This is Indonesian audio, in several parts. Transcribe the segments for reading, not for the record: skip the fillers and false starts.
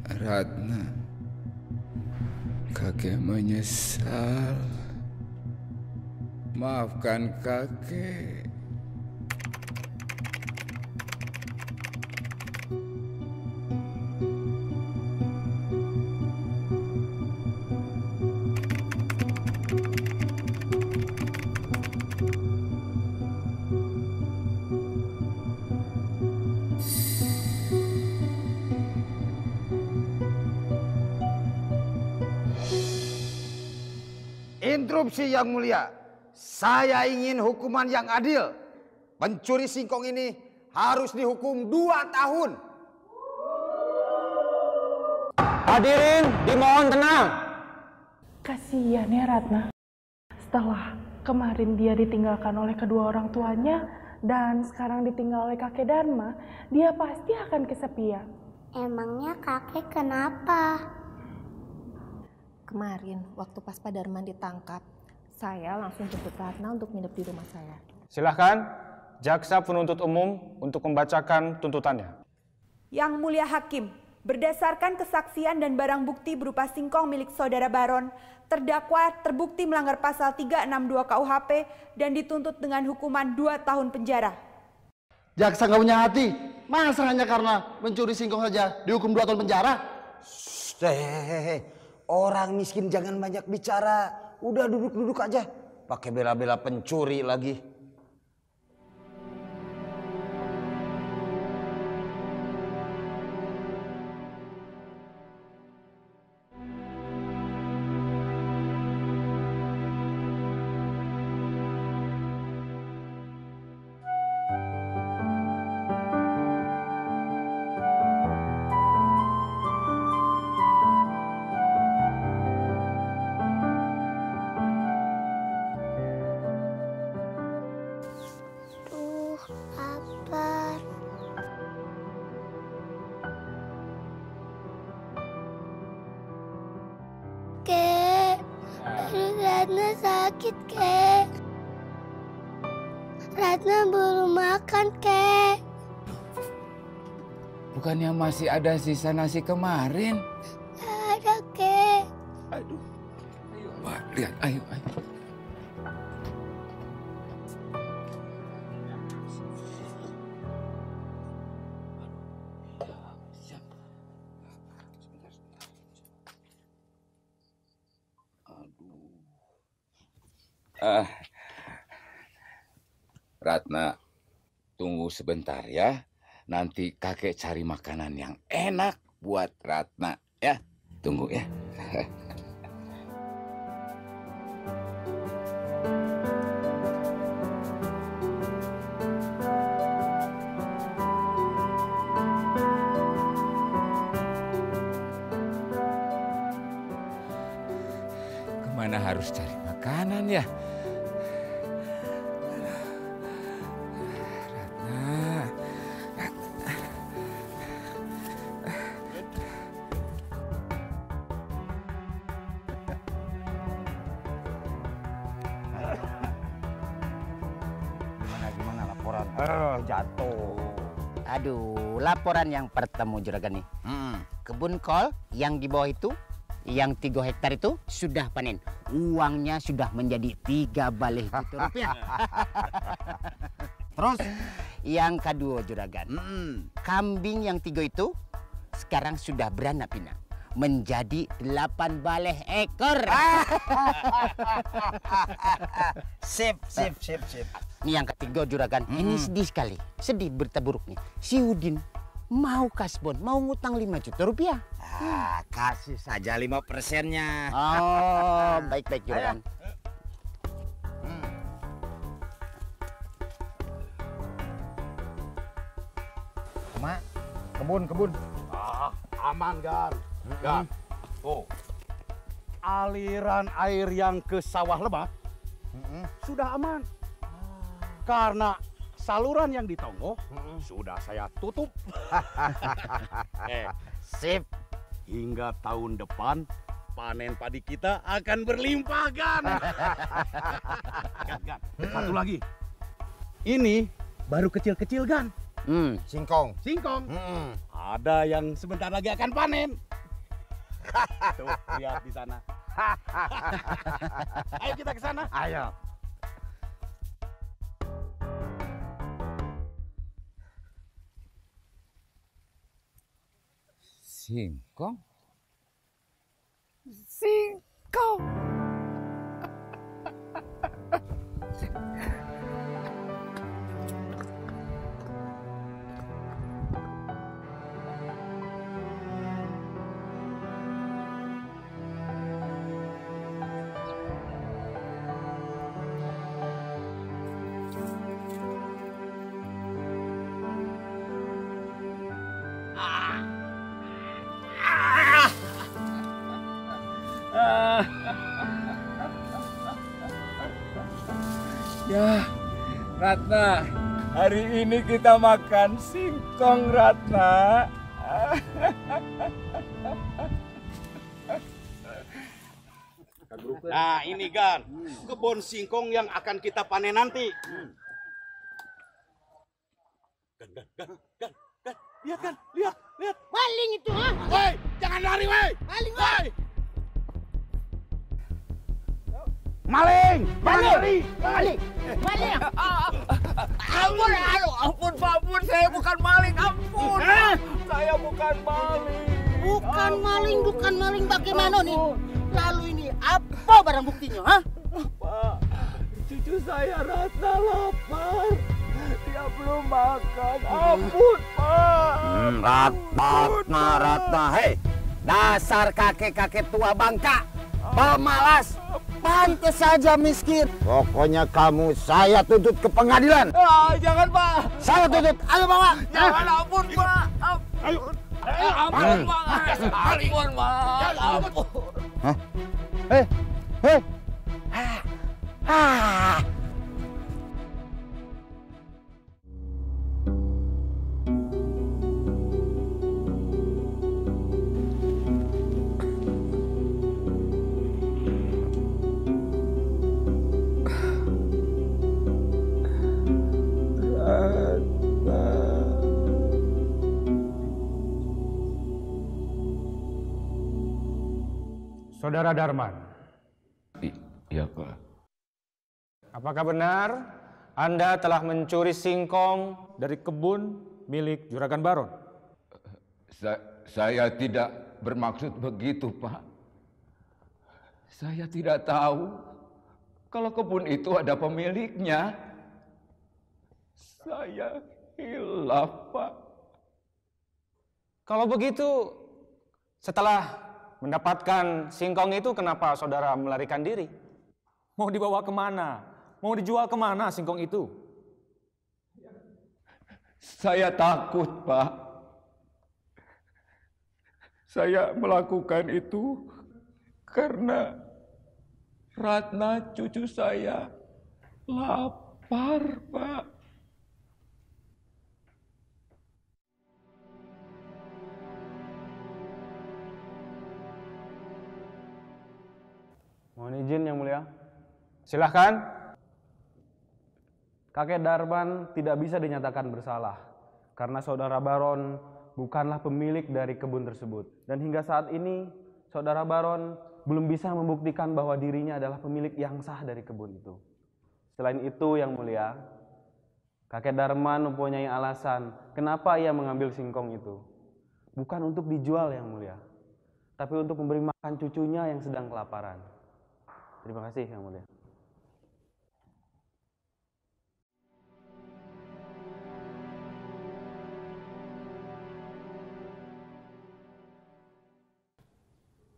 Ratna, kakek menyesal. Maafkan kakek. Interupsi yang mulia, saya ingin hukuman yang adil. Pencuri singkong ini harus dihukum 2 tahun. Hadirin dimohon tenang. Kasihan ya Ratna. Setelah kemarin dia ditinggalkan oleh kedua orang tuanya dan sekarang ditinggal oleh kakek Dharma, dia pasti akan kesepian. Emangnya kakek kenapa? Kemarin waktu pas Pak Darman ditangkap, saya langsung jemput Ratna untuk nginep di rumah saya. Silahkan jaksa penuntut umum untuk membacakan tuntutannya. Yang mulia hakim, berdasarkan kesaksian dan barang bukti berupa singkong milik saudara Baron, terdakwa terbukti melanggar pasal 362 KUHP dan dituntut dengan hukuman 2 tahun penjara. Jaksa nggak punya hati, masa hanya karena mencuri singkong saja dihukum 2 tahun penjara? Orang miskin jangan banyak bicara. Udah duduk-duduk aja. Pakai bela-bela pencuri lagi. Lapar. Kek, Ratna sakit, Kek. Ratna belum makan, Kek. Bukannya masih ada sisa nasi kemarin? Ada, Kek. Aduh. Wah, lihat, ayo. Ratna, tunggu sebentar ya. Nanti kakek cari makanan yang enak buat Ratna ya. Tunggu ya. Kemana harus cari makanan ya? Gimana laporan? Jatuh. Aduh, laporan yang pertama juragan nih. Kebun kol yang di bawah itu, yang 3 hektar itu sudah panen. Uangnya sudah menjadi 3 balih juta rupiah. Terus? Yang kedua juragan, kambing yang 3 itu sekarang sudah beranak pinak menjadi 8 balih ekor. Sip. Ini yang ketiga juragan, ini sedih sekali. Sedih berita buruknya. Si Udin mau kasbon, mau ngutang 5 juta rupiah. Kasih saja 5%-nya. Oh, baik-baik juragan. Mak, kebun. Aman, Gar. Gar, tuh. Aliran air yang ke sawah Lebah sudah aman. Karena saluran yang di Tonggo sudah saya tutup. Sip. Hingga tahun depan panen padi kita akan berlimpah, Gan. Gan. Satu lagi. Ini baru kecil-kecil, Gan. Singkong. Ada yang sebentar lagi akan panen. Tuh, lihat di sana. Ayo kita ke sana. Ayo. Singkong? Singkong. Ya, Ratna, hari ini kita makan singkong, Ratna. Nah ini Gan, kebun singkong yang akan kita panen nanti. Gan, lihat Gan, lihat. Maling itu, ha? Woi, jangan lari, woi. Maling, woi. Maling, Maling. Ampun, Pak, ampun. Saya bukan maling, ampun. Saya bukan maling. Bukan maling bagaimana nih? Lalu ini apa barang buktinya, ha? Pak, cucu saya Ratna lapar. Dia belum makan. Ampun, Pak. Ratna. Hei, dasar kakek-kakek tua bangka. Pemalas. Pantes saja miskin. Pokoknya kamu saya tuntut ke pengadilan. Jangan, Pak. Saya tuntut. Ayo bawa. Jangan, ampun, Pak. Ampun. Ampun, Pak. Ampun, Pak. Ampun. Hah? Hei. Saudara Darman. Iya, Pak. Apakah benar Anda telah mencuri singkong dari kebun milik Juragan Baron? Saya tidak bermaksud begitu, Pak. Saya tidak tahu kalau kebun itu ada pemiliknya. Saya hilaf, Pak. Kalau begitu, setelah mendapatkan singkong itu, kenapa saudara melarikan diri? Mau dibawa kemana? Mau dijual kemana singkong itu? Saya takut, Pak. Saya melakukan itu karena Ratna cucu saya lapar, Pak. Mohon izin Yang Mulia. Silahkan. Kakek Darman tidak bisa dinyatakan bersalah karena saudara Baron bukanlah pemilik dari kebun tersebut. Dan hingga saat ini saudara Baron belum bisa membuktikan bahwa dirinya adalah pemilik yang sah dari kebun itu. Selain itu Yang Mulia, kakek Darman mempunyai alasan kenapa ia mengambil singkong itu. Bukan untuk dijual Yang Mulia, tapi untuk memberi makan cucunya yang sedang kelaparan. Terima kasih Yang Mulia.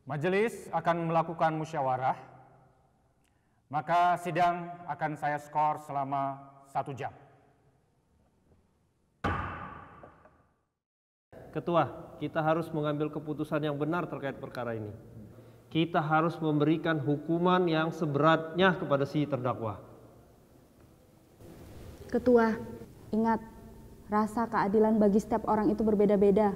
Majelis akan melakukan musyawarah, maka sidang akan saya skor selama 1 jam. Ketua, kita harus mengambil keputusan yang benar terkait perkara ini. Kita harus memberikan hukuman yang seberatnya kepada si terdakwa. Ketua, ingat, rasa keadilan bagi setiap orang itu berbeda-beda.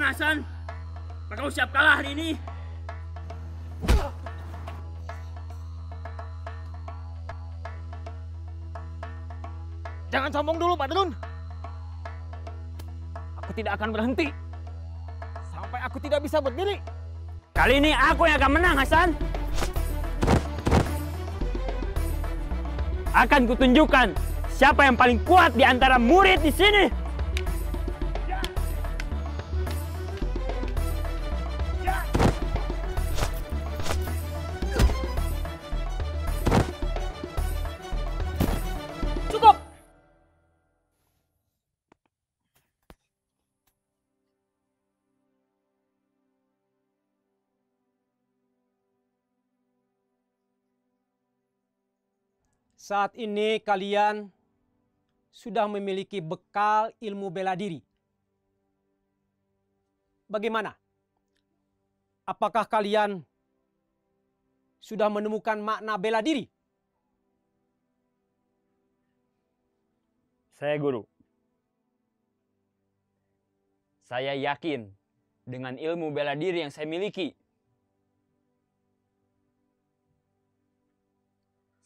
Hasan. Apa kau siap kalah hari ini? Jangan sombong dulu, Badrun. Aku tidak akan berhenti Sampai aku tidak bisa berdiri. kali ini aku yang akan menang, Hasan. Akan kutunjukkan siapa yang paling kuat di antara murid di sini. Cukup. Saat ini kalian sudah memiliki bekal ilmu bela diri. Bagaimana? Apakah kalian sudah menemukan makna bela diri? Saya guru. Saya yakin dengan ilmu bela diri yang saya miliki.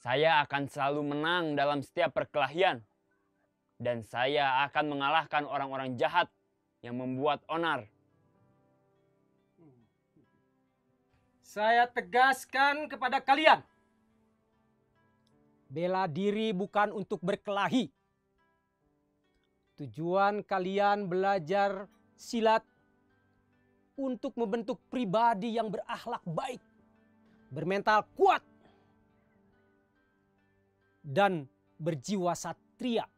Saya akan selalu menang dalam setiap perkelahian. Dan saya akan mengalahkan orang-orang jahat yang membuat onar. Saya tegaskan kepada kalian. Bela diri bukan untuk berkelahi. Tujuan kalian belajar silat untuk membentuk pribadi yang berakhlak baik, bermental kuat, dan berjiwa satria.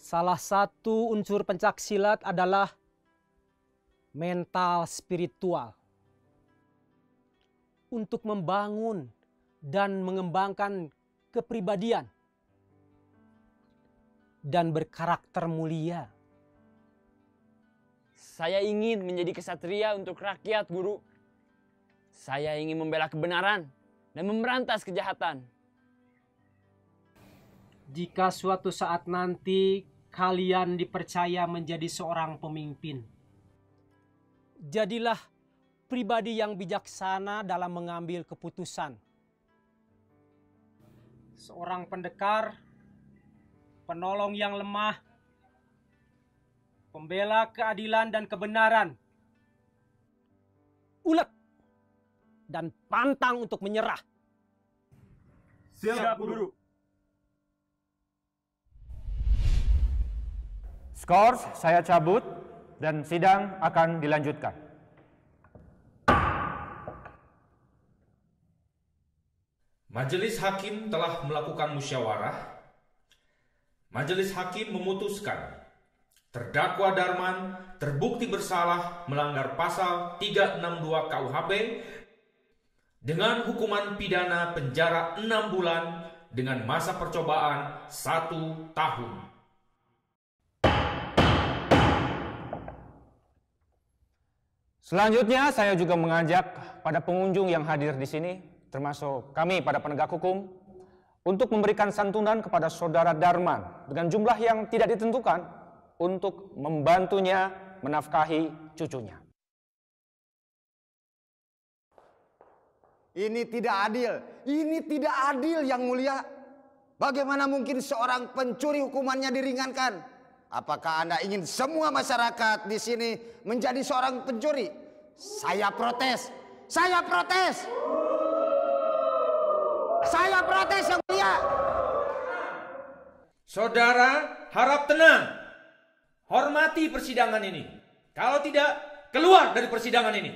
Salah satu unsur pencaksilat adalah mental spiritual. Untuk membangun dan mengembangkan kepribadian dan berkarakter mulia. Saya ingin menjadi kesatria untuk rakyat, guru. Saya ingin membela kebenaran dan memberantas kejahatan. Jika suatu saat nanti kalian dipercaya menjadi seorang pemimpin, jadilah pribadi yang bijaksana dalam mengambil keputusan. Seorang pendekar, penolong yang lemah, pembela keadilan dan kebenaran, ulet dan pantang untuk menyerah. Siap, guru. Skor saya cabut dan sidang akan dilanjutkan. Majelis Hakim telah melakukan musyawarah. Majelis Hakim memutuskan terdakwa Darman terbukti bersalah melanggar pasal 362 KUHP dengan hukuman pidana penjara 6 bulan dengan masa percobaan 1 tahun. Selanjutnya saya juga mengajak pada pengunjung yang hadir di sini, termasuk kami pada penegak hukum, untuk memberikan santunan kepada saudara Darman dengan jumlah yang tidak ditentukan untuk membantunya menafkahi cucunya. Ini tidak adil. Ini tidak adil, Yang Mulia. Bagaimana mungkin seorang pencuri hukumannya diringankan? Apakah Anda ingin semua masyarakat di sini menjadi seorang pencuri? Saya protes. Saya protes. Saya protes, Yang Mulia. Saudara harap tenang. Hormati persidangan ini. Kalau tidak, keluar dari persidangan ini.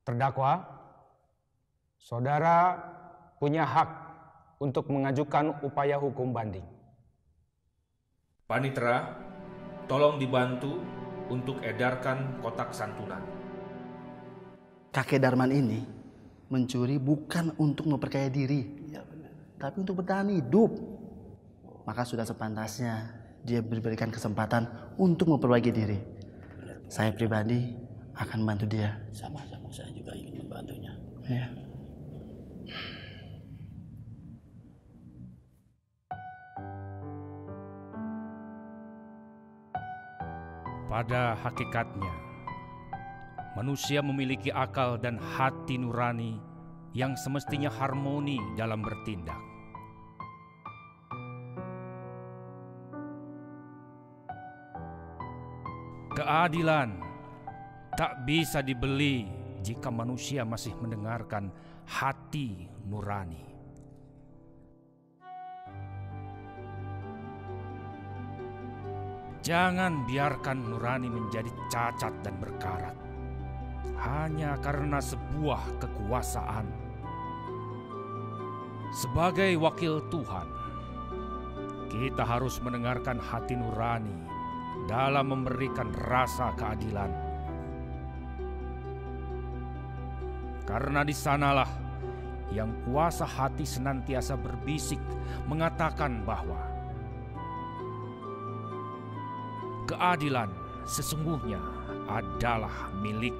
Terdakwa, saudara punya hak untuk mengajukan upaya hukum banding. Panitera, tolong dibantu untuk edarkan kotak santunan. Kakek Darman ini mencuri bukan untuk memperkaya diri, tapi untuk bertahan hidup. Maka sudah sepantasnya dia diberikan kesempatan untuk memperbaiki diri. Saya pribadi akan bantu dia. Sama-sama, saya juga ingin membantunya. Ya. Pada hakikatnya, manusia memiliki akal dan hati nurani yang semestinya harmoni dalam bertindak. Keadilan tak bisa dibeli jika manusia masih mendengarkan hati nurani. Jangan biarkan nurani menjadi cacat dan berkarat hanya karena sebuah kekuasaan. Sebagai wakil Tuhan, kita harus mendengarkan hati nurani dalam memberikan rasa keadilan. Karena di sanalah yang kuasa hati senantiasa berbisik mengatakan bahwa keadilan sesungguhnya adalah milik